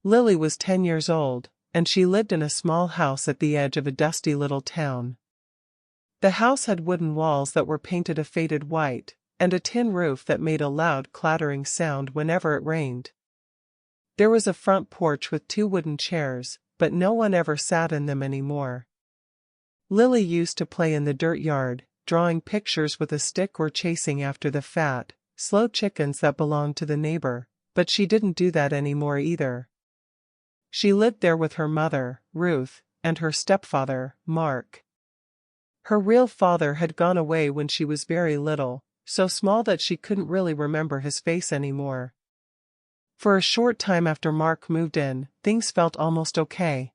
Lily was 10 years old, and she lived in a small house at the edge of a dusty little town. The house had wooden walls that were painted a faded white, and a tin roof that made a loud clattering sound whenever it rained. There was a front porch with 2 wooden chairs, but no one ever sat in them anymore. Lily used to play in the dirt yard, drawing pictures with a stick or chasing after the fat, slow chickens that belonged to the neighbor, but she didn't do that anymore either. She lived there with her mother, Ruth, and her stepfather, Mark. Her real father had gone away when she was very little, so small that she couldn't really remember his face anymore. For a short time after Mark moved in, things felt almost okay.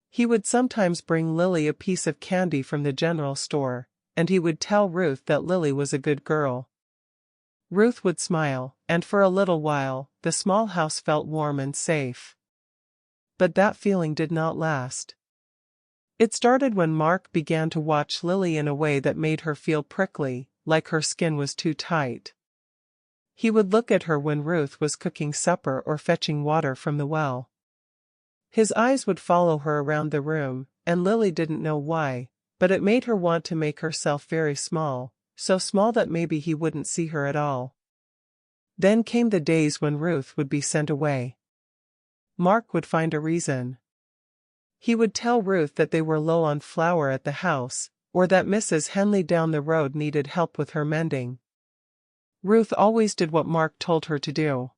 He would sometimes bring Lily a piece of candy from the general store, and he would tell Ruth that Lily was a good girl. Ruth would smile, and for a little while, the small house felt warm and safe. But that feeling did not last. It started when Mark began to watch Lily in a way that made her feel prickly, like her skin was too tight. He would look at her when Ruth was cooking supper or fetching water from the well. His eyes would follow her around the room, and Lily didn't know why, but it made her want to make herself very small, so small that maybe he wouldn't see her at all. Then came the days when Ruth would be sent away. Mark would find a reason. He would tell Ruth that they were low on flour at the house, or that Mrs. Henley down the road needed help with her mending. Ruth always did what Mark told her to do.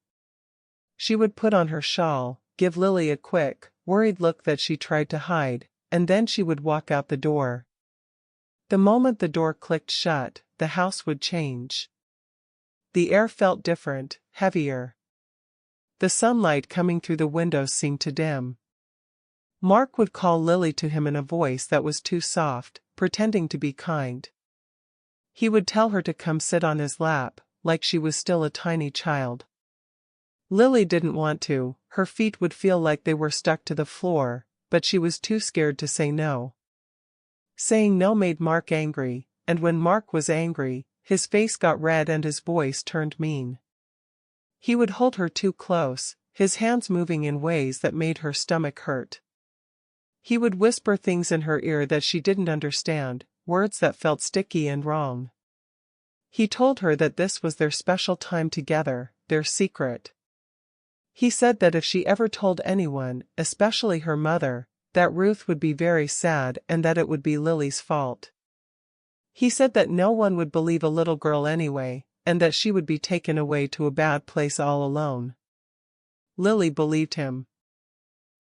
She would put on her shawl, give Lily a quick, worried look that she tried to hide, and then she would walk out the door. The moment the door clicked shut, the house would change. The air felt different, heavier. The sunlight coming through the windows seemed to dim. Mark would call Lily to him in a voice that was too soft, pretending to be kind. He would tell her to come sit on his lap, like she was still a tiny child. Lily didn't want to, her feet would feel like they were stuck to the floor, but she was too scared to say no. Saying no made Mark angry, and when Mark was angry, his face got red and his voice turned mean. He would hold her too close, his hands moving in ways that made her stomach hurt. He would whisper things in her ear that she didn't understand, words that felt sticky and wrong. He told her that this was their special time together, their secret. He said that if she ever told anyone, especially her mother, that Ruth would be very sad and that it would be Lily's fault. He said that no one would believe a little girl anyway, and that she would be taken away to a bad place all alone. Lily believed him.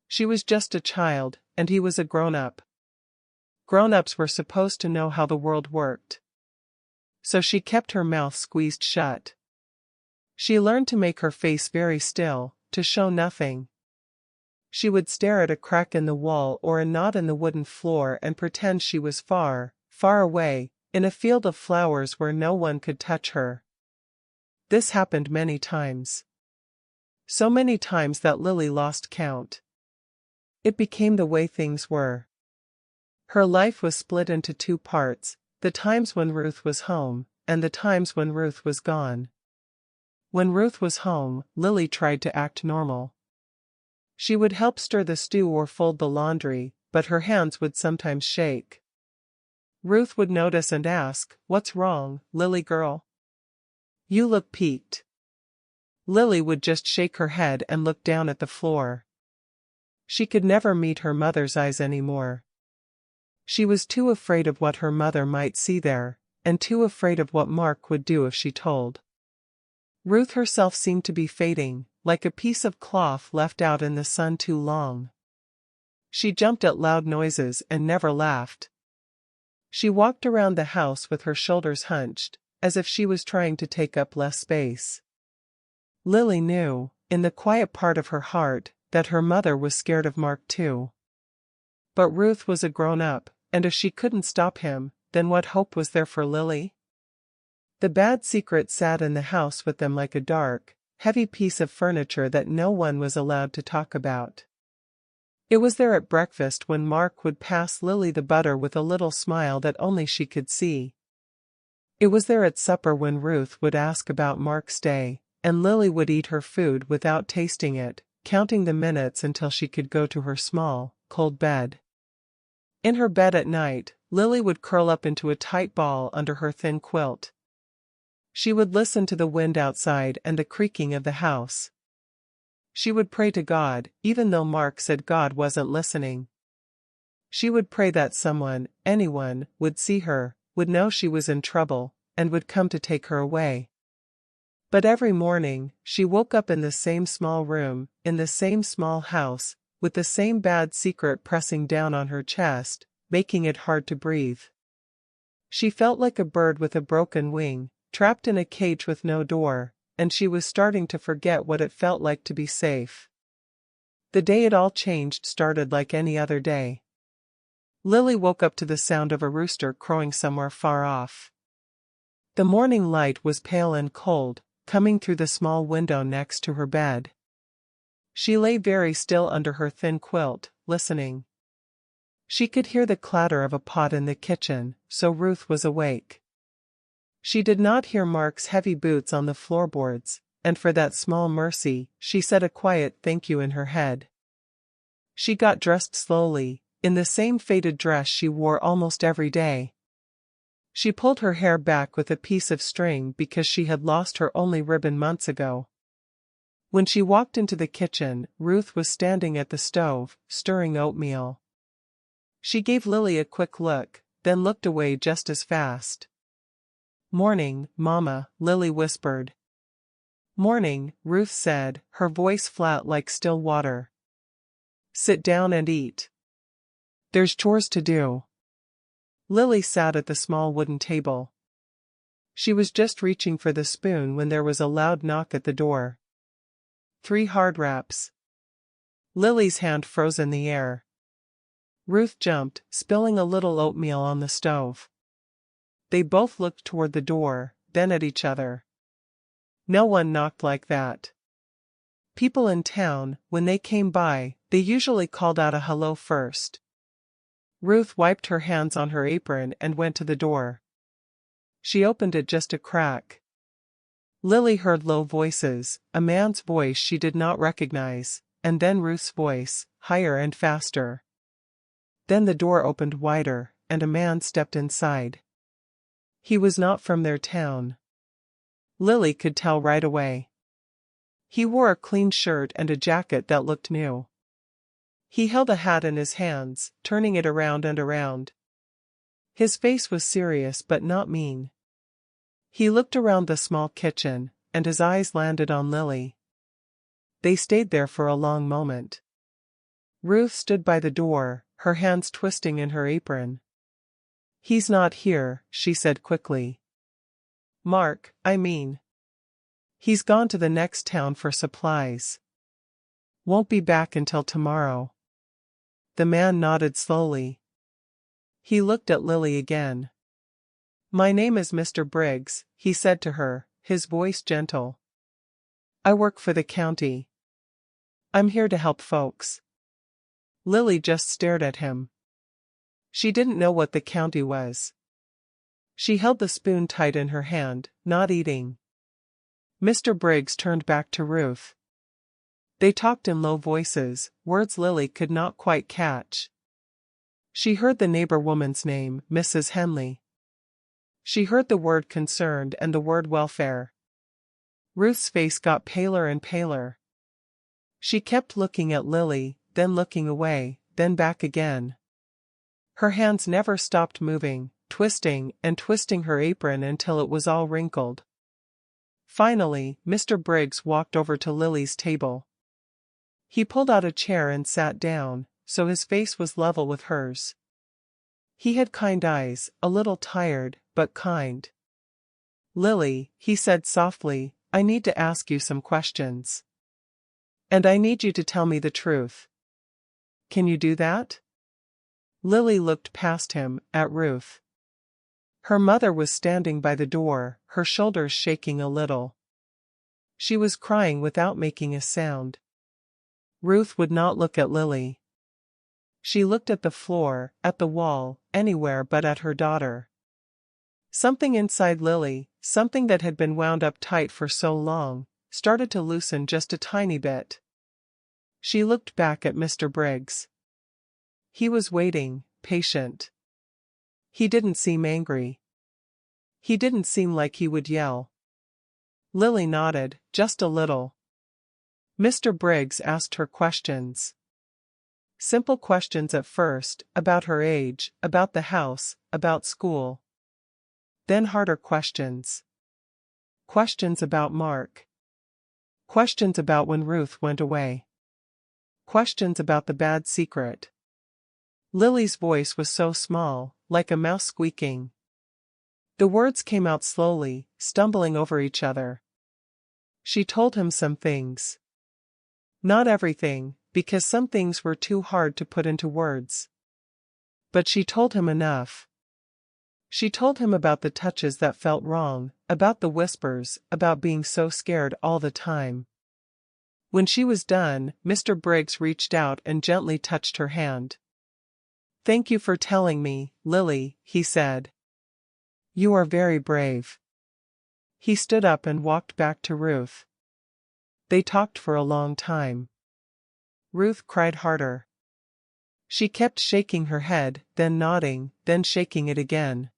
She was just a child, and he was a grown-up. Grown-ups were supposed to know how the world worked. So she kept her mouth squeezed shut. She learned to make her face very still, to show nothing. She would stare at a crack in the wall or a knot in the wooden floor and pretend she was far, far away, in a field of flowers where no one could touch her. This happened many times. So many times that Lily lost count. It became the way things were. Her life was split into 2 parts, the times when Ruth was home, and the times when Ruth was gone. When Ruth was home, Lily tried to act normal. She would help stir the stew or fold the laundry, but her hands would sometimes shake. Ruth would notice and ask, "What's wrong, Lily girl? You look peaked." Lily would just shake her head and look down at the floor. She could never meet her mother's eyes anymore. She was too afraid of what her mother might see there, and too afraid of what Mark would do if she told. Ruth herself seemed to be fading, like a piece of cloth left out in the sun too long. She jumped at loud noises and never laughed. She walked around the house with her shoulders hunched, as if she was trying to take up less space. Lily knew, in the quiet part of her heart, that her mother was scared of Mark too. But Ruth was a grown-up, and if she couldn't stop him, then what hope was there for Lily? The bad secret sat in the house with them like a dark, heavy piece of furniture that no one was allowed to talk about. It was there at breakfast when Mark would pass Lily the butter with a little smile that only she could see. It was there at supper when Ruth would ask about Mark's day, and Lily would eat her food without tasting it, counting the minutes until she could go to her small, cold bed. In her bed at night, Lily would curl up into a tight ball under her thin quilt. She would listen to the wind outside and the creaking of the house. She would pray to God, even though Mark said God wasn't listening. She would pray that someone, anyone, would see her, would know she was in trouble, and would come to take her away. But every morning, she woke up in the same small room, in the same small house, with the same bad secret pressing down on her chest, making it hard to breathe. She felt like a bird with a broken wing, trapped in a cage with no door, and she was starting to forget what it felt like to be safe. The day it all changed started like any other day. Lily woke up to the sound of a rooster crowing somewhere far off. The morning light was pale and cold, coming through the small window next to her bed. She lay very still under her thin quilt, listening. She could hear the clatter of a pot in the kitchen, so Ruth was awake. She did not hear Mark's heavy boots on the floorboards, and for that small mercy, she said a quiet thank you in her head. She got dressed slowly, in the same faded dress she wore almost every day. She pulled her hair back with a piece of string because she had lost her only ribbon months ago. When she walked into the kitchen, Ruth was standing at the stove, stirring oatmeal. She gave Lily a quick look, then looked away just as fast. "Morning, Mama," Lily whispered. "Morning," Ruth said, her voice flat like still water. "Sit down and eat. There's chores to do." Lily sat at the small wooden table. She was just reaching for the spoon when there was a loud knock at the door. 3 hard raps. Lily's hand froze in the air. Ruth jumped, spilling a little oatmeal on the stove. They both looked toward the door, then at each other. No one knocked like that. People in town, when they came by, they usually called out a hello first. Ruth wiped her hands on her apron and went to the door. She opened it just a crack. Lily heard low voices, a man's voice she did not recognize, and then Ruth's voice, higher and faster. Then the door opened wider, and a man stepped inside. He was not from their town. Lily could tell right away. He wore a clean shirt and a jacket that looked new. He held a hat in his hands, turning it around and around. His face was serious but not mean. He looked around the small kitchen, and his eyes landed on Lily. They stayed there for a long moment. Ruth stood by the door, her hands twisting in her apron. "He's not here," she said quickly. "Mark, I mean. He's gone to the next town for supplies. Won't be back until tomorrow." The man nodded slowly. He looked at Lily again. "My name is Mr. Briggs," he said to her, his voice gentle. "I work for the county. I'm here to help folks." Lily just stared at him. She didn't know what the county was. She held the spoon tight in her hand, not eating. Mr. Briggs turned back to Ruth. They talked in low voices, words Lily could not quite catch. She heard the neighbor woman's name, Mrs. Henley. She heard the word concerned and the word welfare. Ruth's face got paler and paler. She kept looking at Lily, then looking away, then back again. Her hands never stopped moving, twisting and twisting her apron until it was all wrinkled. Finally, Mr. Briggs walked over to Lily's table. He pulled out a chair and sat down, so his face was level with hers. He had kind eyes, a little tired, but kind. "Lily," he said softly, "I need to ask you some questions. And I need you to tell me the truth. Can you do that?" Lily looked past him, at Ruth. Her mother was standing by the door, her shoulders shaking a little. She was crying without making a sound. Ruth would not look at Lily. She looked at the floor, at the wall, anywhere but at her daughter. Something inside Lily, something that had been wound up tight for so long, started to loosen just a tiny bit. She looked back at Mr. Briggs. He was waiting, patient. He didn't seem angry. He didn't seem like he would yell. Lily nodded, just a little. Mr. Briggs asked her questions. Simple questions at first, about her age, about the house, about school. Then harder questions. Questions about Mark. Questions about when Ruth went away. Questions about the bad secret. Lily's voice was so small, like a mouse squeaking. The words came out slowly, stumbling over each other. She told him some things. Not everything, because some things were too hard to put into words. But she told him enough. She told him about the touches that felt wrong, about the whispers, about being so scared all the time. When she was done, Mr. Briggs reached out and gently touched her hand. "Thank you for telling me, Lily," he said. "You are very brave." He stood up and walked back to Ruth. They talked for a long time. Ruth cried harder. She kept shaking her head, then nodding, then shaking it again.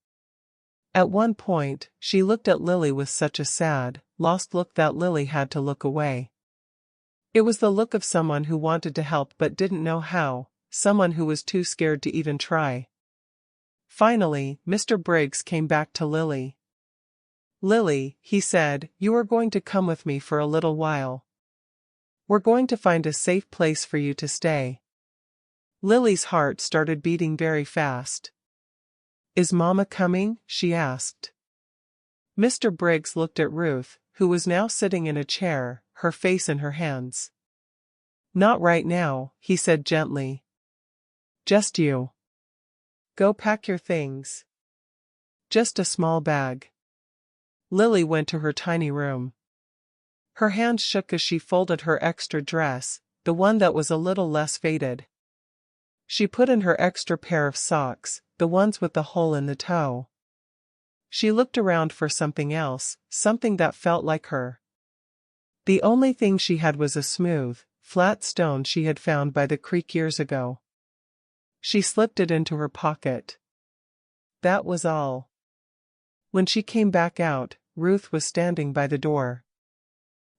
At one point, she looked at Lily with such a sad, lost look that Lily had to look away. It was the look of someone who wanted to help but didn't know how, someone who was too scared to even try. Finally, Mr. Briggs came back to Lily. "Lily," he said, "you are going to come with me for a little while. We're going to find a safe place for you to stay." Lily's heart started beating very fast. "Is Mama coming?" she asked. Mr. Briggs looked at Ruth, who was now sitting in a chair, her face in her hands. "Not right now," he said gently. "Just you. Go pack your things. Just a small bag." Lily went to her tiny room. Her hands shook as she folded her extra dress, the one that was a little less faded. She put in her extra pair of socks, the ones with the hole in the toe. She looked around for something else, something that felt like her. The only thing she had was a smooth, flat stone she had found by the creek years ago. She slipped it into her pocket. That was all. When she came back out, Ruth was standing by the door.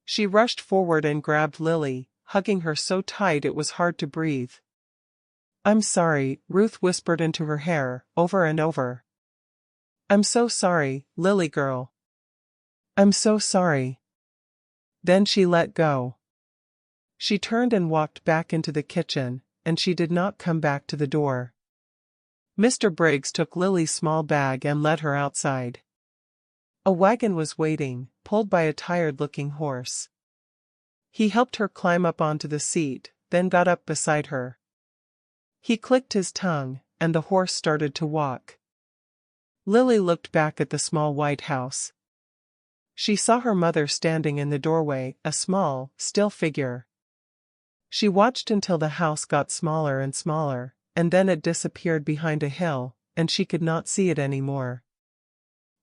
She rushed forward and grabbed Lily, hugging her so tight it was hard to breathe. "I'm sorry," Ruth whispered into her hair, over and over. "I'm so sorry, Lily girl. I'm so sorry." Then she let go. She turned and walked back into the kitchen, and she did not come back to the door. Mr. Briggs took Lily's small bag and led her outside. A wagon was waiting, pulled by a tired-looking horse. He helped her climb up onto the seat, then got up beside her. He clicked his tongue, and the horse started to walk. Lily looked back at the small white house. She saw her mother standing in the doorway, a small, still figure. She watched until the house got smaller and smaller, and then it disappeared behind a hill, and she could not see it anymore.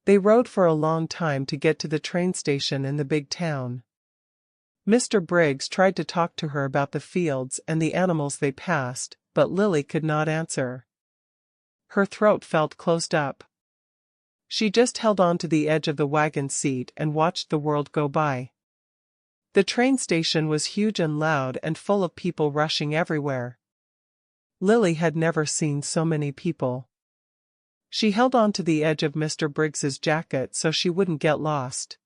They rode for a long time to get to the train station in the big town. Mr. Briggs tried to talk to her about the fields and the animals they passed, but Lily could not answer. Her throat felt closed up. She just held on to the edge of the wagon seat and watched the world go by. The train station was huge and loud and full of people rushing everywhere. Lily had never seen so many people. She held on to the edge of Mr. Briggs's jacket so she wouldn't get lost.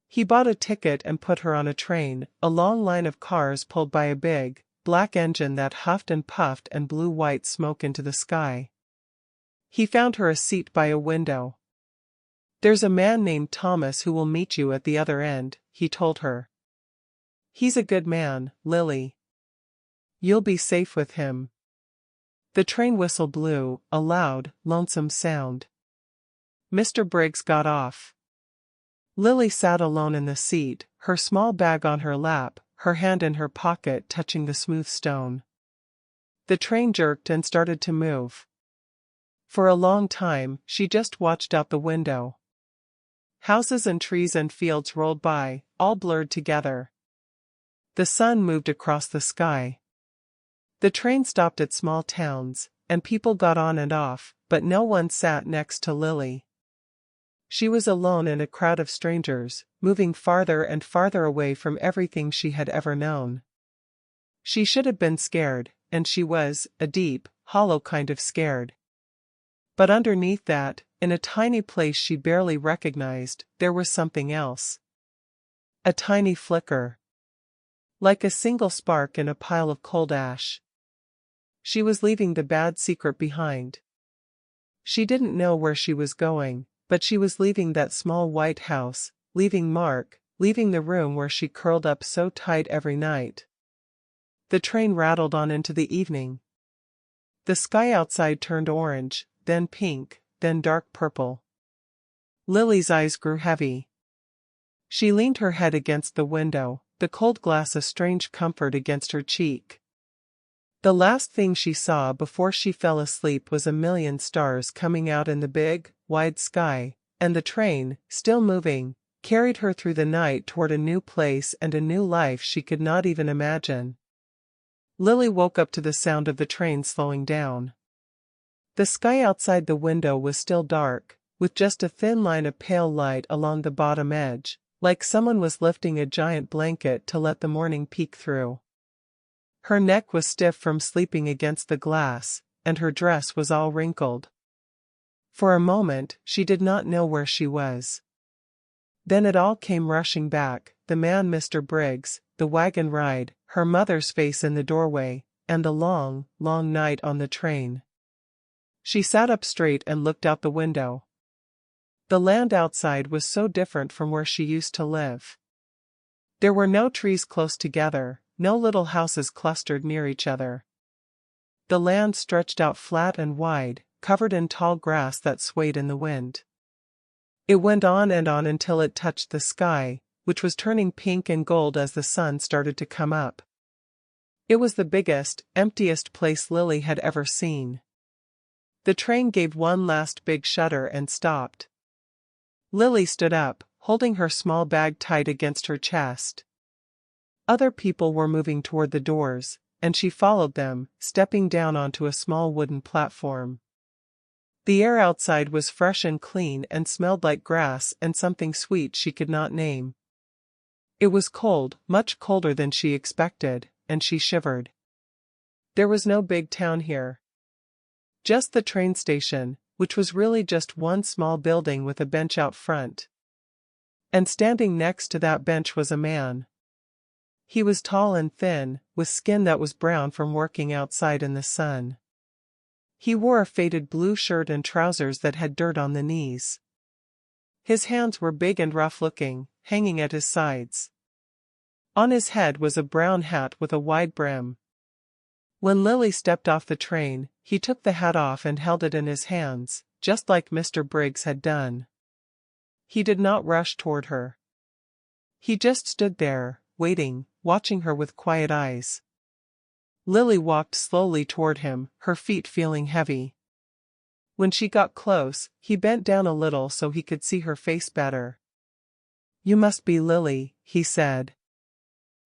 He bought a ticket and put her on a train, a long line of cars pulled by a big, black engine that huffed and puffed and blew white smoke into the sky. He found her a seat by a window. "There's a man named Thomas who will meet you at the other end," he told her. "He's a good man, Lily. You'll be safe with him." The train whistle blew, a loud, lonesome sound. Mr. Briggs got off. Lily sat alone in the seat, her small bag on her lap, her hand in her pocket touching the smooth stone. The train jerked and started to move. For a long time, she just watched out the window. Houses and trees and fields rolled by, all blurred together. The sun moved across the sky. The train stopped at small towns, and people got on and off, but no one sat next to Lily. She was alone in a crowd of strangers, moving farther and farther away from everything she had ever known. She should have been scared, and she was, a deep, hollow kind of scared. But underneath that, in a tiny place she barely recognized, there was something else. A tiny flicker. Like a single spark in a pile of cold ash. She was leaving the bad secret behind. She didn't know where she was going, but she was leaving that small white house, leaving Mark, leaving the room where she curled up so tight every night. The train rattled on into the evening. The sky outside turned orange, then pink, then dark purple. Lily's eyes grew heavy. She leaned her head against the window, the cold glass a strange comfort against her cheek. The last thing she saw before she fell asleep was a million stars coming out in the big, wide sky, and the train, still moving, carried her through the night toward a new place and a new life she could not even imagine. Lily woke up to the sound of the train slowing down. The sky outside the window was still dark, with just a thin line of pale light along the bottom edge, like someone was lifting a giant blanket to let the morning peek through. Her neck was stiff from sleeping against the glass, and her dress was all wrinkled. For a moment, she did not know where she was. Then it all came rushing back, the man Mr. Briggs, the wagon ride, her mother's face in the doorway, and the long, long night on the train. She sat up straight and looked out the window. The land outside was so different from where she used to live. There were no trees close together, no little houses clustered near each other. The land stretched out flat and wide, covered in tall grass that swayed in the wind. It went on and on until it touched the sky, which was turning pink and gold as the sun started to come up. It was the biggest, emptiest place Lily had ever seen. The train gave one last big shudder and stopped. Lily stood up, holding her small bag tight against her chest. Other people were moving toward the doors, and she followed them, stepping down onto a small wooden platform. The air outside was fresh and clean and smelled like grass and something sweet she could not name. It was cold, much colder than she expected, and she shivered. There was no big town here. Just the train station, which was really just one small building with a bench out front. And standing next to that bench was a man. He was tall and thin, with skin that was brown from working outside in the sun. He wore a faded blue shirt and trousers that had dirt on the knees. His hands were big and rough-looking, hanging at his sides. On his head was a brown hat with a wide brim. When Lily stepped off the train, he took the hat off and held it in his hands, just like Mr. Briggs had done. He did not rush toward her. He just stood there, waiting, watching her with quiet eyes. Lily walked slowly toward him, her feet feeling heavy. When she got close, he bent down a little so he could see her face better. "You must be Lily," he said.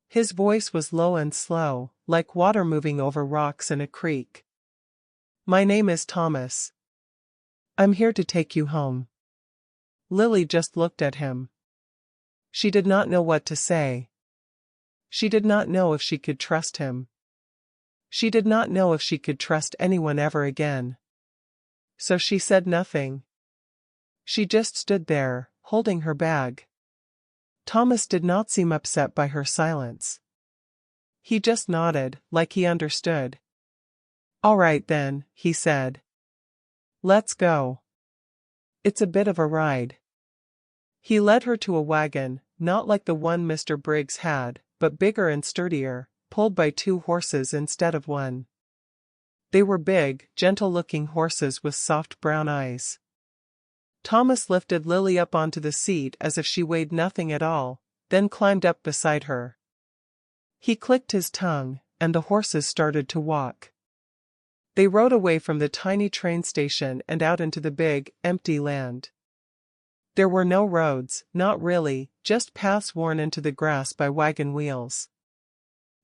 His voice was low and slow, like water moving over rocks in a creek. "My name is Thomas. I'm here to take you home." Lily just looked at him. She did not know what to say. She did not know if she could trust him. She did not know if she could trust anyone ever again. So she said nothing. She just stood there, holding her bag. Thomas did not seem upset by her silence. He just nodded, like he understood. "All right then," he said. "Let's go. It's a bit of a ride." He led her to a wagon, not like the one Mr. Briggs had, but bigger and sturdier, pulled by 2 horses instead of 1. They were big, gentle-looking horses with soft brown eyes. Thomas lifted Lily up onto the seat as if she weighed nothing at all, then climbed up beside her. He clicked his tongue, and the horses started to walk. They rode away from the tiny train station and out into the big, empty land. There were no roads, not really, just paths worn into the grass by wagon wheels.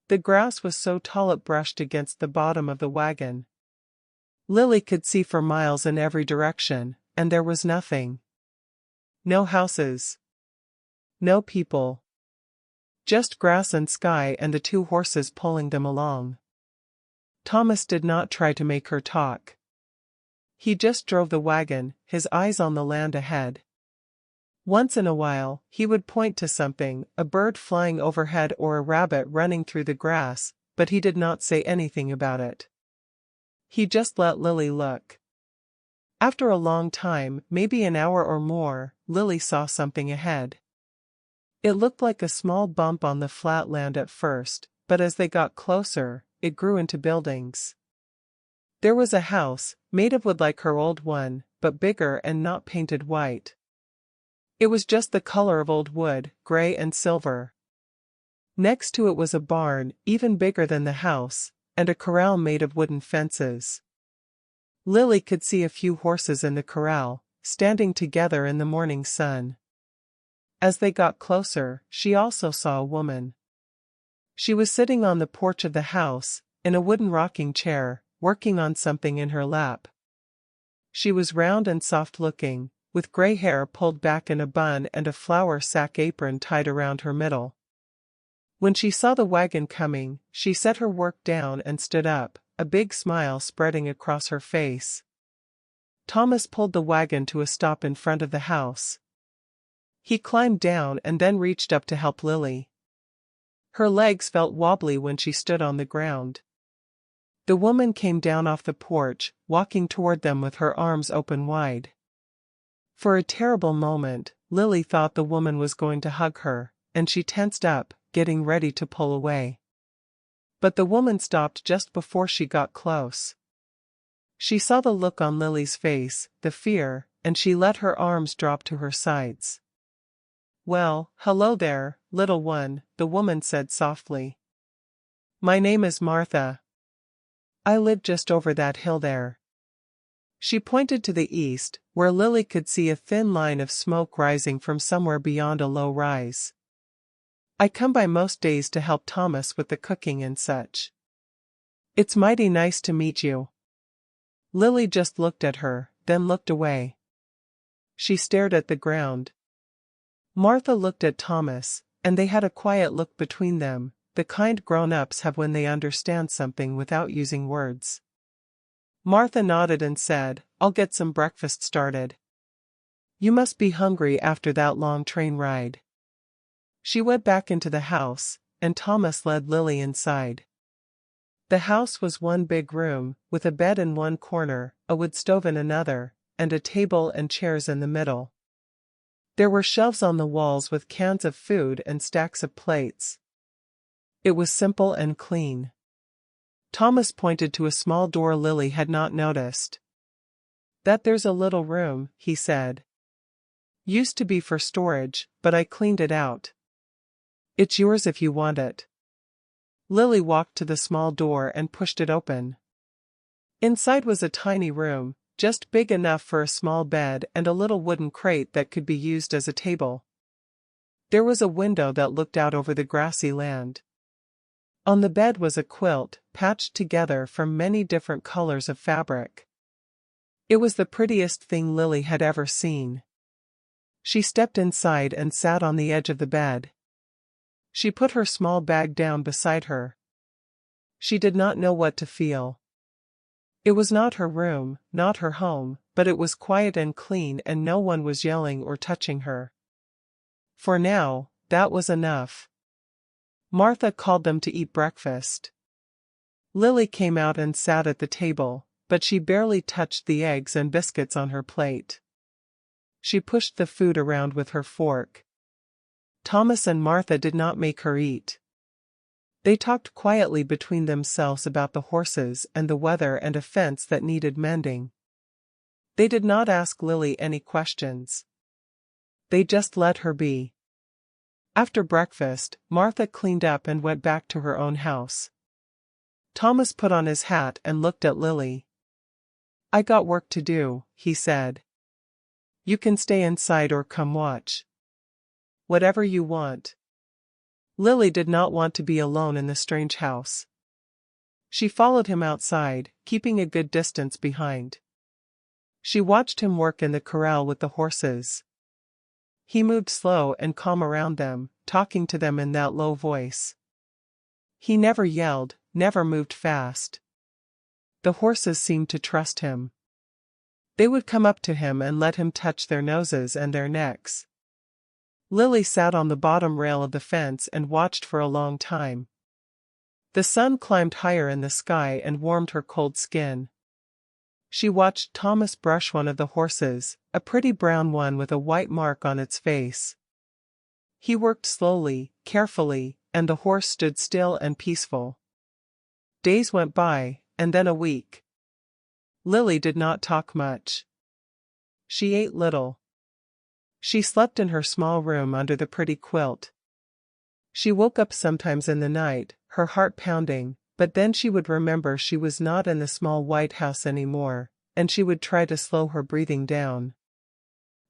The grass was so tall it brushed against the bottom of the wagon. Lily could see for miles in every direction, and there was nothing. No houses. No people. Just grass and sky and the two horses pulling them along. Thomas did not try to make her talk. He just drove the wagon, his eyes on the land ahead. Once in a while, he would point to something, a bird flying overhead or a rabbit running through the grass, but he did not say anything about it. He just let Lily look. After a long time, maybe an hour or more, Lily saw something ahead. It looked like a small bump on the flat land at first, but as they got closer, it grew into buildings. There was a house, made of wood like her old one, but bigger and not painted white. It was just the color of old wood, gray and silver. Next to it was a barn, even bigger than the house, and a corral made of wooden fences. Lily could see a few horses in the corral, standing together in the morning sun. As they got closer, she also saw a woman. She was sitting on the porch of the house, in a wooden rocking chair, working on something in her lap. She was round and soft-looking, with gray hair pulled back in a bun and a flour sack apron tied around her middle. When she saw the wagon coming, she set her work down and stood up, a big smile spreading across her face. Thomas pulled the wagon to a stop in front of the house. He climbed down and then reached up to help Lily. Her legs felt wobbly when she stood on the ground. The woman came down off the porch, walking toward them with her arms open wide. For a terrible moment, Lily thought the woman was going to hug her, and she tensed up, getting ready to pull away. But the woman stopped just before she got close. She saw the look on Lily's face, the fear, and she let her arms drop to her sides. "Well, hello there, little one," the woman said softly. "My name is Martha. I live just over that hill there." She pointed to the east, where Lily could see a thin line of smoke rising from somewhere beyond a low rise. "I come by most days to help Thomas with the cooking and such. It's mighty nice to meet you." Lily just looked at her, then looked away. She stared at the ground. Martha looked at Thomas, and they had a quiet look between them, the kind grown-ups have when they understand something without using words. Martha nodded and said, "I'll get some breakfast started. You must be hungry after that long train ride." She went back into the house, and Thomas led Lily inside. The house was one big room, with a bed in one corner, a wood stove in another, and a table and chairs in the middle. There were shelves on the walls with cans of food and stacks of plates. It was simple and clean. Thomas pointed to a small door Lily had not noticed. "There's a little room," he said. "Used to be for storage, but I cleaned it out. It's yours if you want it." Lily walked to the small door and pushed it open. Inside was a tiny room, just big enough for a small bed and a little wooden crate that could be used as a table. There was a window that looked out over the grassy land. On the bed was a quilt, patched together from many different colors of fabric. It was the prettiest thing Lily had ever seen. She stepped inside and sat on the edge of the bed. She put her small bag down beside her. She did not know what to feel. It was not her room, not her home, but it was quiet and clean and no one was yelling or touching her. For now, that was enough. Martha called them to eat breakfast. Lily came out and sat at the table, but she barely touched the eggs and biscuits on her plate. She pushed the food around with her fork. Thomas and Martha did not make her eat. They talked quietly between themselves about the horses and the weather and a fence that needed mending. They did not ask Lily any questions. They just let her be. After breakfast, Martha cleaned up and went back to her own house. Thomas put on his hat and looked at Lily. "I got work to do," he said. "You can stay inside or come watch. Whatever you want." Lily did not want to be alone in the strange house. She followed him outside, keeping a good distance behind. She watched him work in the corral with the horses. He moved slow and calm around them, talking to them in that low voice. He never yelled, never moved fast. The horses seemed to trust him. They would come up to him and let him touch their noses and their necks. Lily sat on the bottom rail of the fence and watched for a long time. The sun climbed higher in the sky and warmed her cold skin. She watched Thomas brush one of the horses, a pretty brown one with a white mark on its face. He worked slowly, carefully, and the horse stood still and peaceful. Days went by, and then a week. Lily did not talk much. She ate little. She slept in her small room under the pretty quilt. She woke up sometimes in the night, her heart pounding, but then she would remember she was not in the small white house anymore, and she would try to slow her breathing down.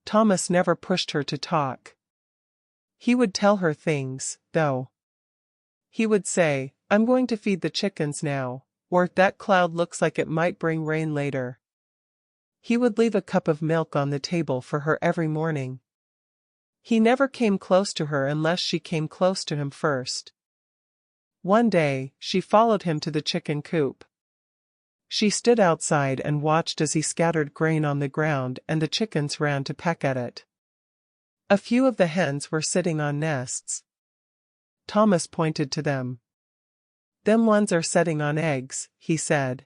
Thomas never pushed her to talk. He would tell her things, though. He would say, "I'm going to feed the chickens now," or "That cloud looks like it might bring rain later." He would leave a cup of milk on the table for her every morning. He never came close to her unless she came close to him first. One day, she followed him to the chicken coop. She stood outside and watched as he scattered grain on the ground and the chickens ran to peck at it. A few of the hens were sitting on nests. Thomas pointed to them. "Them ones are setting on eggs," he said.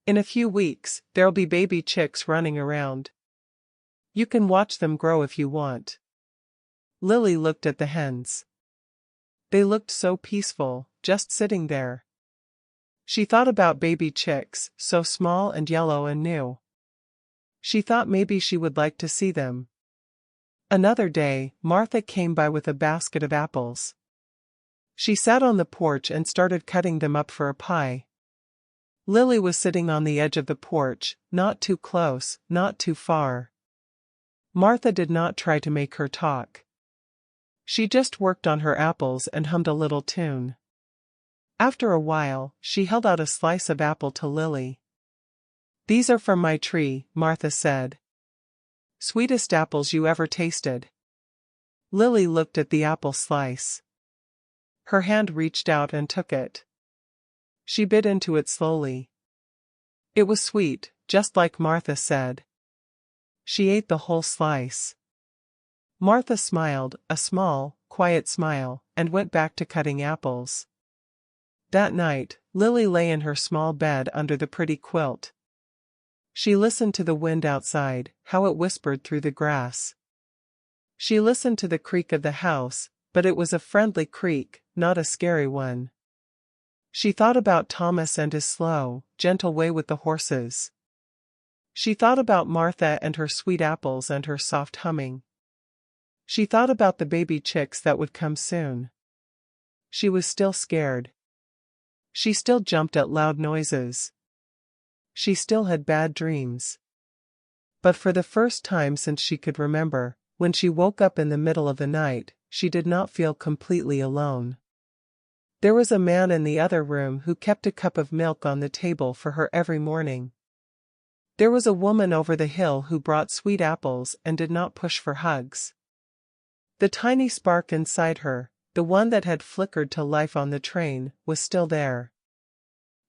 "In a few weeks, there'll be baby chicks running around. You can watch them grow if you want." Lily looked at the hens. They looked so peaceful, just sitting there. She thought about baby chicks, so small and yellow and new. She thought maybe she would like to see them. Another day, Martha came by with a basket of apples. She sat on the porch and started cutting them up for a pie. Lily was sitting on the edge of the porch, not too close, not too far. Martha did not try to make her talk. She just worked on her apples and hummed a little tune. After a while, she held out a slice of apple to Lily. "These are from my tree," Martha said. "Sweetest apples you ever tasted." Lily looked at the apple slice. Her hand reached out and took it. She bit into it slowly. It was sweet, just like Martha said. She ate the whole slice. Martha smiled, a small, quiet smile, and went back to cutting apples. That night, Lily lay in her small bed under the pretty quilt. She listened to the wind outside, how it whispered through the grass. She listened to the creak of the house, but it was a friendly creak, not a scary one. She thought about Thomas and his slow, gentle way with the horses. She thought about Martha and her sweet apples and her soft humming. She thought about the baby chicks that would come soon. She was still scared. She still jumped at loud noises. She still had bad dreams. But for the first time since she could remember, when she woke up in the middle of the night, she did not feel completely alone. There was a man in the other room who kept a cup of milk on the table for her every morning. There was a woman over the hill who brought sweet apples and did not push for hugs. The tiny spark inside her, the one that had flickered to life on the train, was still there.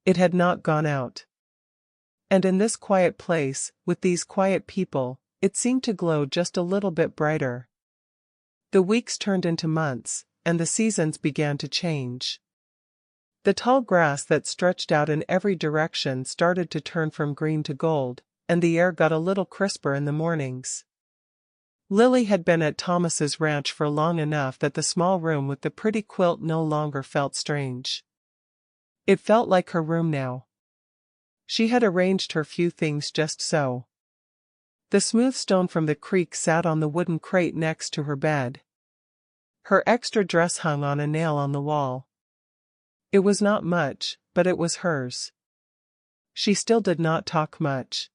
It had not gone out. And in this quiet place, with these quiet people, it seemed to glow just a little bit brighter. The weeks turned into months, and the seasons began to change. The tall grass that stretched out in every direction started to turn from green to gold, and the air got a little crisper in the mornings. Lily had been at Thomas's ranch for long enough that the small room with the pretty quilt no longer felt strange. It felt like her room now. She had arranged her few things just so. The smooth stone from the creek sat on the wooden crate next to her bed. Her extra dress hung on a nail on the wall. It was not much, but it was hers. She still did not talk much.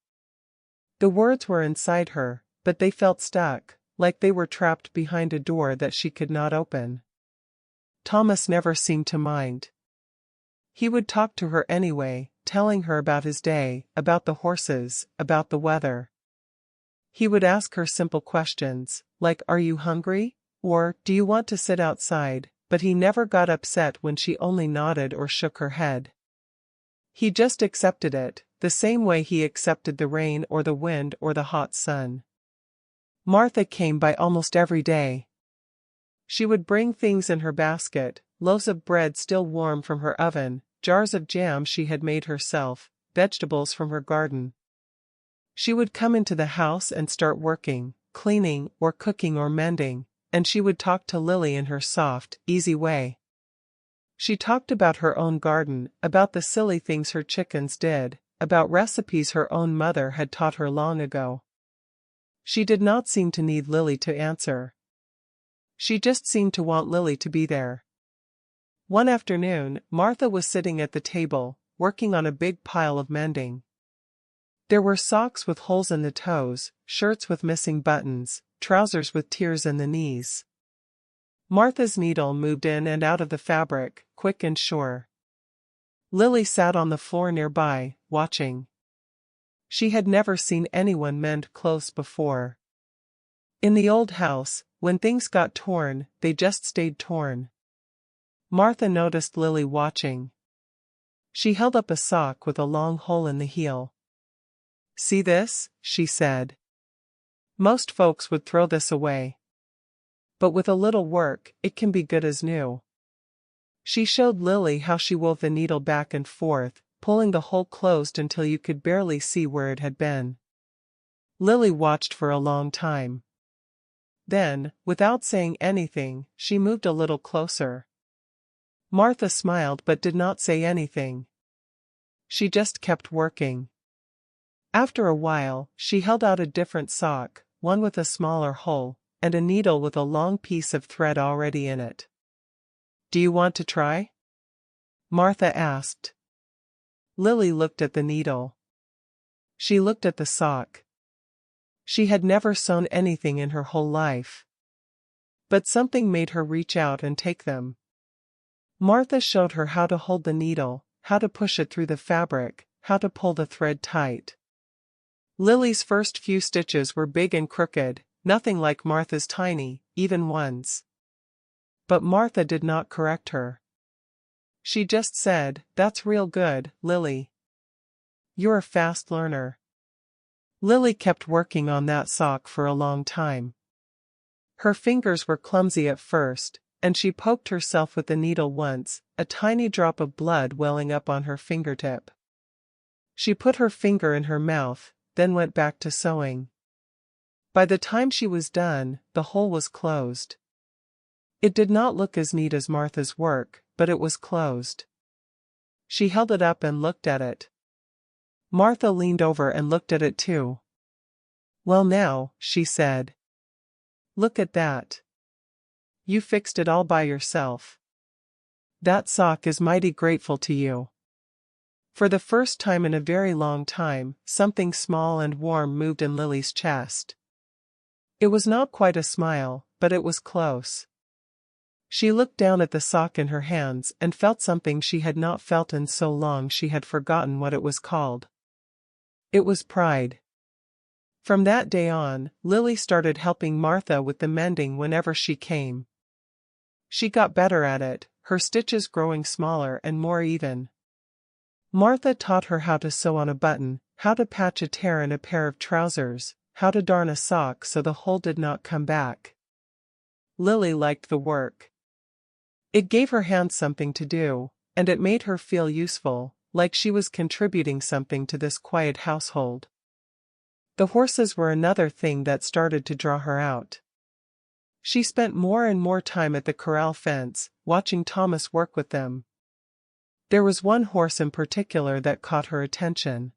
The words were inside her, but they felt stuck, like they were trapped behind a door that she could not open. Thomas never seemed to mind. He would talk to her anyway, telling her about his day, about the horses, about the weather. He would ask her simple questions, like, "Are you hungry?" or "Do you want to sit outside?" But he never got upset when she only nodded or shook her head. He just accepted it, the same way he accepted the rain or the wind or the hot sun. Martha came by almost every day. She would bring things in her basket, loaves of bread still warm from her oven, jars of jam she had made herself, vegetables from her garden. She would come into the house and start working, cleaning or cooking or mending, and she would talk to Lily in her soft, easy way. She talked about her own garden, about the silly things her chickens did, about recipes her own mother had taught her long ago. She did not seem to need Lily to answer. She just seemed to want Lily to be there. One afternoon, Martha was sitting at the table, working on a big pile of mending. There were socks with holes in the toes, shirts with missing buttons, trousers with tears in the knees. Martha's needle moved in and out of the fabric, quick and sure. Lily sat on the floor nearby, watching. She had never seen anyone mend clothes before. In the old house, when things got torn, they just stayed torn. Martha noticed Lily watching. She held up a sock with a long hole in the heel. "See this?" she said. "Most folks would throw this away. But with a little work, it can be good as new." She showed Lily how she wove the needle back and forth, pulling the hole closed until you could barely see where it had been. Lily watched for a long time. Then, without saying anything, she moved a little closer. Martha smiled but did not say anything. She just kept working. After a while, she held out a different sock, one with a smaller hole, and a needle with a long piece of thread already in it. "Do you want to try?" Martha asked. Lily looked at the needle. She looked at the sock. She had never sewn anything in her whole life. But something made her reach out and take them. Martha showed her how to hold the needle, how to push it through the fabric, how to pull the thread tight. Lily's first few stitches were big and crooked, nothing like Martha's tiny, even ones. But Martha did not correct her. She just said, "That's real good, Lily. You're a fast learner." Lily kept working on that sock for a long time. Her fingers were clumsy at first, and she poked herself with the needle once, a tiny drop of blood welling up on her fingertip. She put her finger in her mouth, then went back to sewing. By the time she was done, the hole was closed. It did not look as neat as Martha's work, but it was closed. She held it up and looked at it. Martha leaned over and looked at it too. "Well now," she said. "Look at that. You fixed it all by yourself. That sock is mighty grateful to you." For the first time in a very long time, something small and warm moved in Lily's chest. It was not quite a smile, but it was close. She looked down at the sock in her hands and felt something she had not felt in so long she had forgotten what it was called. It was pride. From that day on, Lily started helping Martha with the mending whenever she came. She got better at it, her stitches growing smaller and more even. Martha taught her how to sew on a button, how to patch a tear in a pair of trousers, how to darn a sock so the hole did not come back. Lily liked the work. It gave her hands something to do, and it made her feel useful, like she was contributing something to this quiet household. The horses were another thing that started to draw her out. She spent more and more time at the corral fence, watching Thomas work with them. There was one horse in particular that caught her attention.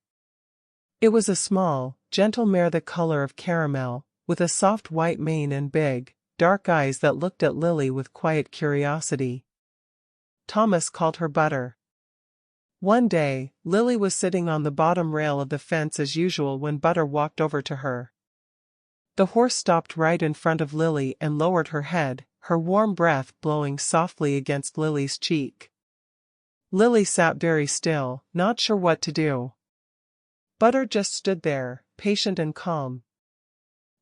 It was a small, gentle mare the color of caramel, with a soft white mane and big, dark eyes that looked at Lily with quiet curiosity. Thomas called her Butter. One day, Lily was sitting on the bottom rail of the fence as usual when Butter walked over to her. The horse stopped right in front of Lily and lowered her head, her warm breath blowing softly against Lily's cheek. Lily sat very still, not sure what to do. Butter just stood there, patient and calm.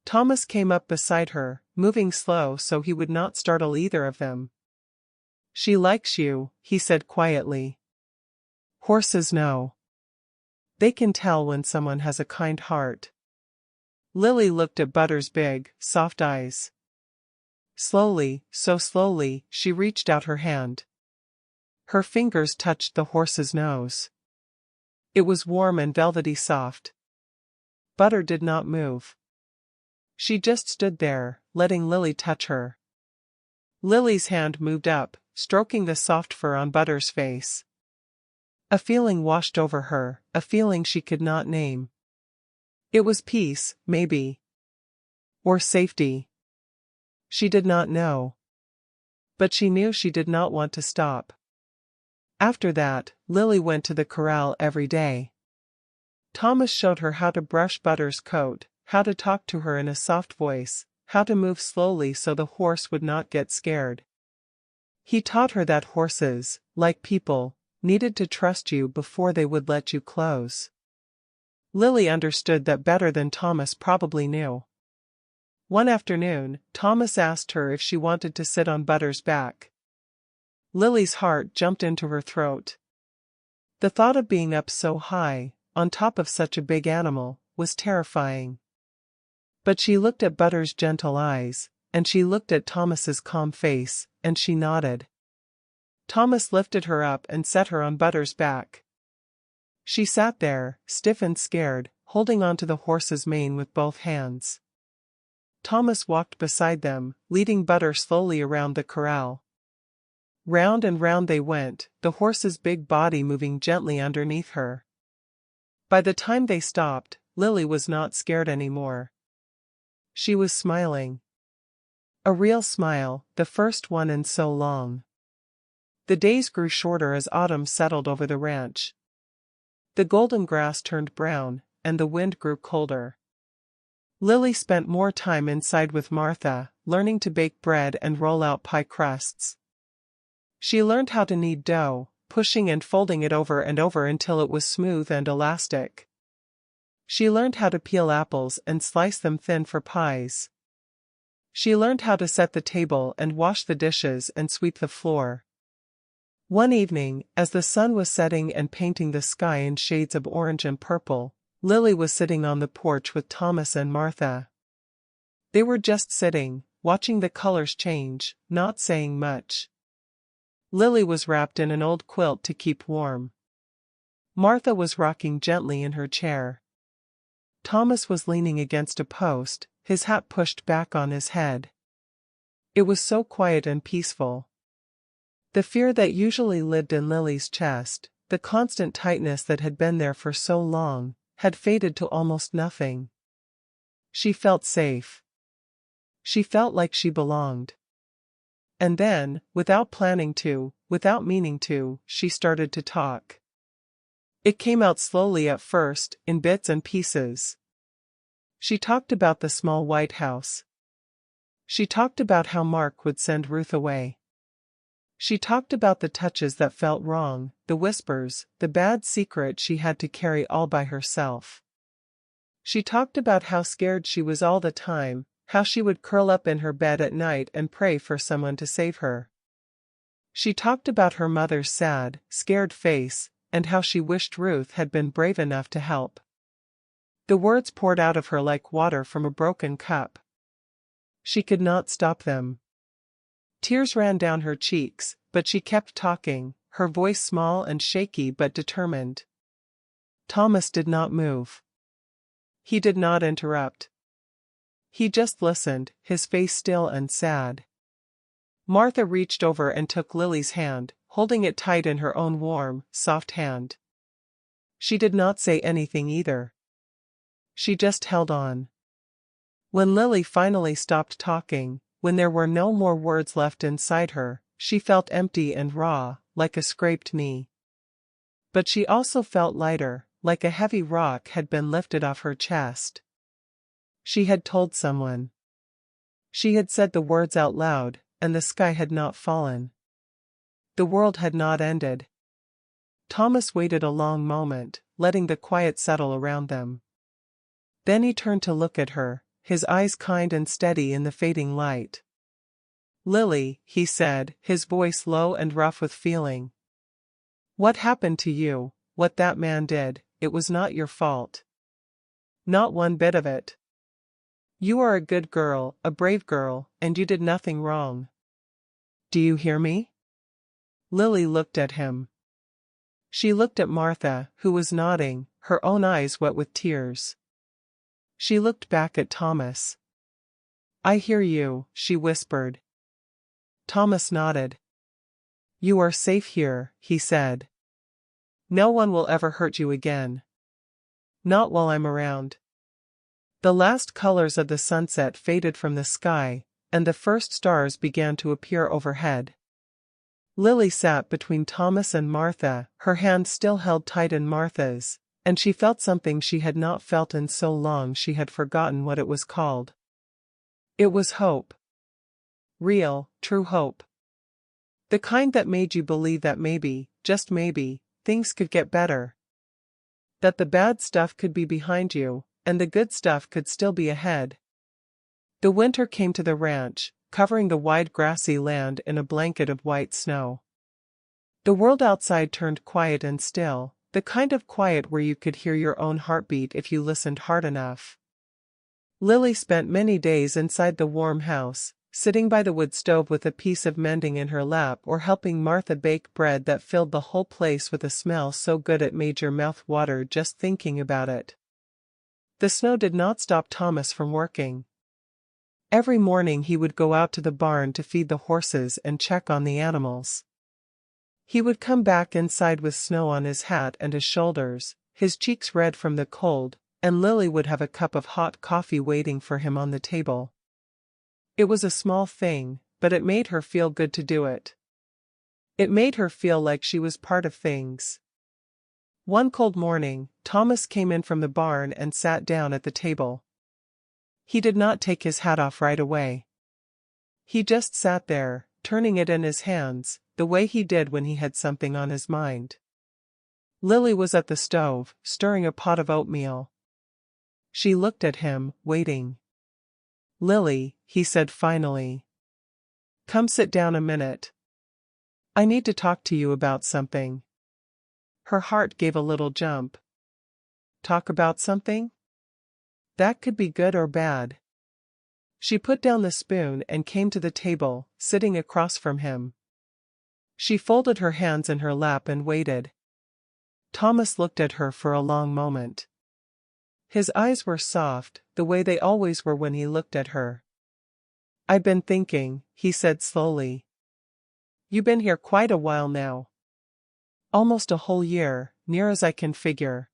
Thomas came up beside her, moving slow so he would not startle either of them. "She likes you," he said quietly. "Horses know. They can tell when someone has a kind heart." Lily looked at Butter's big, soft eyes. Slowly, so slowly, she reached out her hand. Her fingers touched the horse's nose. It was warm and velvety soft. Butter did not move. She just stood there, letting Lily touch her. Lily's hand moved up, stroking the soft fur on Butter's face. A feeling washed over her, a feeling she could not name. It was peace, maybe. Or safety. She did not know. But she knew she did not want to stop. After that, Lily went to the corral every day. Thomas showed her how to brush Butter's coat, how to talk to her in a soft voice, how to move slowly so the horse would not get scared. He taught her that horses, like people, needed to trust you before they would let you close. Lily understood that better than Thomas probably knew. One afternoon, Thomas asked her if she wanted to sit on Butter's back. Lily's heart jumped into her throat. The thought of being up so high, on top of such a big animal, was terrifying. But she looked at Butter's gentle eyes, and she looked at Thomas's calm face, and she nodded. Thomas lifted her up and set her on Butter's back. She sat there, stiff and scared, holding onto the horse's mane with both hands. Thomas walked beside them, leading Butter slowly around the corral. Round and round they went, the horse's big body moving gently underneath her. By the time they stopped, Lily was not scared anymore. She was smiling. A real smile, the first one in so long. The days grew shorter as autumn settled over the ranch. The golden grass turned brown, and the wind grew colder. Lily spent more time inside with Martha, learning to bake bread and roll out pie crusts. She learned how to knead dough, pushing and folding it over and over until it was smooth and elastic. She learned how to peel apples and slice them thin for pies. She learned how to set the table and wash the dishes and sweep the floor. One evening, as the sun was setting and painting the sky in shades of orange and purple, Lily was sitting on the porch with Thomas and Martha. They were just sitting, watching the colors change, not saying much. Lily was wrapped in an old quilt to keep warm. Martha was rocking gently in her chair. Thomas was leaning against a post, his hat pushed back on his head. It was so quiet and peaceful. The fear that usually lived in Lily's chest, the constant tightness that had been there for so long, had faded to almost nothing. She felt safe. She felt like she belonged. And then, without planning to, without meaning to, she started to talk. It came out slowly at first, in bits and pieces. She talked about the small white house. She talked about how Mark would send Ruth away. She talked about the touches that felt wrong, the whispers, the bad secret she had to carry all by herself. She talked about how scared she was all the time, how she would curl up in her bed at night and pray for someone to save her. She talked about her mother's sad, scared face, and how she wished Ruth had been brave enough to help. The words poured out of her like water from a broken cup. She could not stop them. Tears ran down her cheeks, but she kept talking, her voice small and shaky but determined. Thomas did not move. He did not interrupt. He just listened, his face still and sad. Martha reached over and took Lily's hand, holding it tight in her own warm, soft hand. She did not say anything either. She just held on. When Lily finally stopped talking, when there were no more words left inside her, she felt empty and raw, like a scraped knee. But she also felt lighter, like a heavy rock had been lifted off her chest. She had told someone. She had said the words out loud, and the sky had not fallen. The world had not ended. Thomas waited a long moment, letting the quiet settle around them. Then he turned to look at her, his eyes kind and steady in the fading light. "Lily," he said, his voice low and rough with feeling. "What happened to you, what that man did, it was not your fault. Not one bit of it. You are a good girl, a brave girl, and you did nothing wrong. Do you hear me?" Lily looked at him. She looked at Martha, who was nodding, her own eyes wet with tears. She looked back at Thomas. "I hear you," she whispered. Thomas nodded. "You are safe here," he said. "No one will ever hurt you again. Not while I'm around." The last colors of the sunset faded from the sky, and the first stars began to appear overhead. Lily sat between Thomas and Martha, her hand still held tight in Martha's, and she felt something she had not felt in so long she had forgotten what it was called. It was hope. Real, true hope. The kind that made you believe that maybe, just maybe, things could get better. That the bad stuff could be behind you, and the good stuff could still be ahead. The winter came to the ranch, covering the wide grassy land in a blanket of white snow. The world outside turned quiet and still, the kind of quiet where you could hear your own heartbeat if you listened hard enough. Lily spent many days inside the warm house, sitting by the wood stove with a piece of mending in her lap or helping Martha bake bread that filled the whole place with a smell so good it made your mouth water just thinking about it. The snow did not stop Thomas from working. Every morning he would go out to the barn to feed the horses and check on the animals. He would come back inside with snow on his hat and his shoulders, his cheeks red from the cold, and Lily would have a cup of hot coffee waiting for him on the table. It was a small thing, but it made her feel good to do it. It made her feel like she was part of things. One cold morning, Thomas came in from the barn and sat down at the table. He did not take his hat off right away. He just sat there, turning it in his hands, the way he did when he had something on his mind. Lily was at the stove, stirring a pot of oatmeal. She looked at him, waiting. "Lily," he said finally. "Come sit down a minute. I need to talk to you about something." Her heart gave a little jump. Talk about something? That could be good or bad. She put down the spoon and came to the table, sitting across from him. She folded her hands in her lap and waited. Thomas looked at her for a long moment. His eyes were soft, the way they always were when he looked at her. "I've been thinking," he said slowly. "You've been here quite a while now. Almost a whole year, near as I can figure.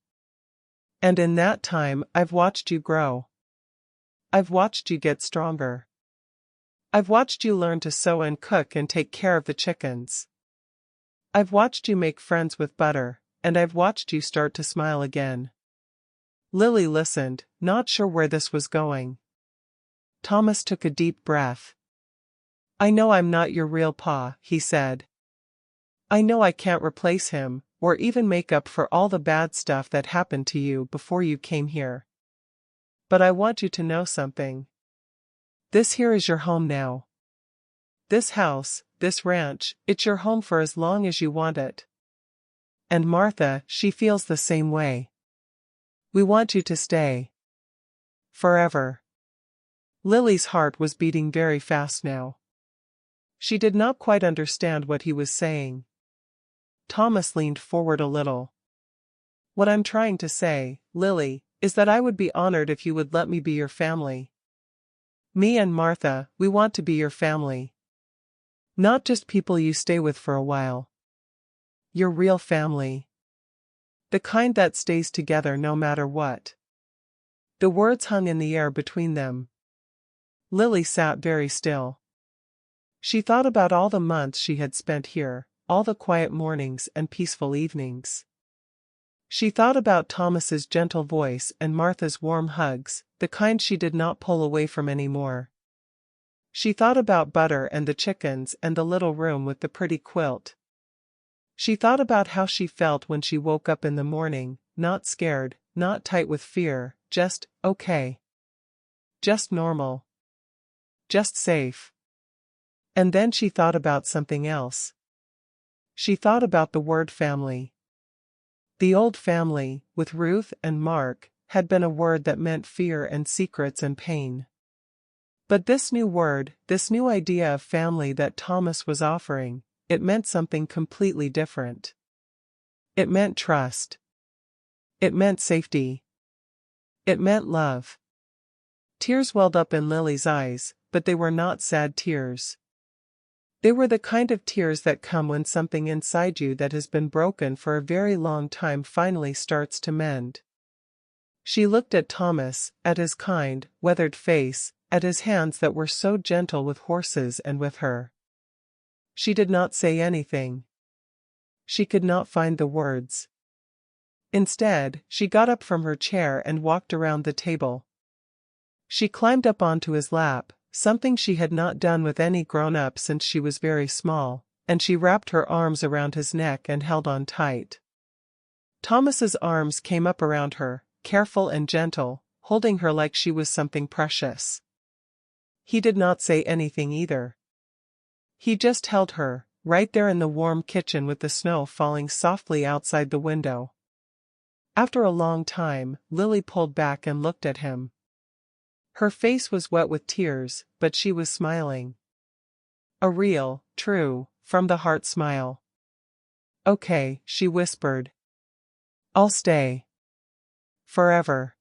And in that time, I've watched you grow. I've watched you get stronger. I've watched you learn to sew and cook and take care of the chickens. I've watched you make friends with Butter, and I've watched you start to smile again." Lily listened, not sure where this was going. Thomas took a deep breath. "I know I'm not your real pa," he said. "I know I can't replace him, or even make up for all the bad stuff that happened to you before you came here. But I want you to know something. This here is your home now. This house, this ranch, it's your home for as long as you want it. And Martha, she feels the same way. We want you to stay. Forever." Lily's heart was beating very fast now. She did not quite understand what he was saying. Thomas leaned forward a little. "What I'm trying to say, Lily, is that I would be honored if you would let me be your family. Me and Martha, we want to be your family. Not just people you stay with for a while. Your real family. The kind that stays together no matter what." The words hung in the air between them. Lily sat very still. She thought about all the months she had spent here, all the quiet mornings and peaceful evenings. She thought about Thomas's gentle voice and Martha's warm hugs, the kind she did not pull away from anymore. She thought about Butter and the chickens and the little room with the pretty quilt. She thought about how she felt when she woke up in the morning, not scared, not tight with fear, just okay. Just normal. Just safe. And then she thought about something else. She thought about the word family. The old family, with Ruth and Mark, had been a word that meant fear and secrets and pain. But this new word, this new idea of family that Thomas was offering, it meant something completely different. It meant trust. It meant safety. It meant love. Tears welled up in Lily's eyes, but they were not sad tears. They were the kind of tears that come when something inside you that has been broken for a very long time finally starts to mend. She looked at Thomas, at his kind, weathered face, at his hands that were so gentle with horses and with her. She did not say anything. She could not find the words. Instead, she got up from her chair and walked around the table. She climbed up onto his lap, something she had not done with any grown-up since she was very small, and she wrapped her arms around his neck and held on tight. Thomas's arms came up around her, careful and gentle, holding her like she was something precious. He did not say anything either. He just held her, right there in the warm kitchen with the snow falling softly outside the window. After a long time, Lily pulled back and looked at him. Her face was wet with tears, but she was smiling. A real, true, from-the-heart smile. "Okay," she whispered. "I'll stay. Forever."